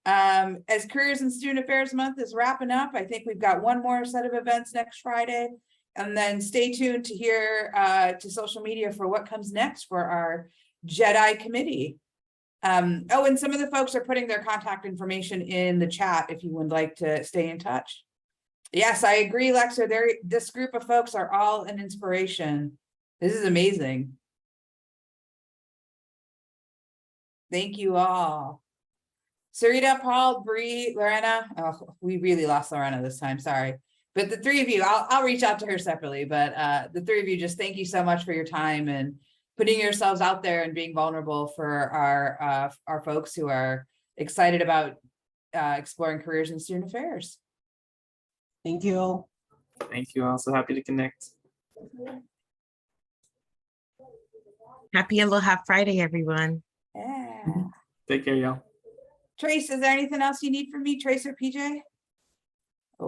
Speaker 1: As Careers in Student Affairs Month is wrapping up, I think we've got one more set of events next Friday, and then stay tuned to hear to social media for what comes next for our JEDI committee. Oh, and some of the folks are putting their contact information in the chat if you would like to stay in touch. Yes, I agree, Lexa. This group of folks are all an inspiration. This is amazing. Thank you all. Sarita, Paul, Bree, Lorena. Oh, we really lost Lorena this time. Sorry. But the three of you, I'll reach out to her separately. But the three of you, just thank you so much for your time and putting yourselves out there and being vulnerable for our folks who are excited about exploring careers in student affairs.
Speaker 4: Thank you.
Speaker 5: Thank you. I'm so happy to connect.
Speaker 2: Happy Aloha Friday, everyone.
Speaker 1: Yeah.
Speaker 5: Take care, y'all.
Speaker 1: Trace, is there anything else you need from me, Trace or PJ?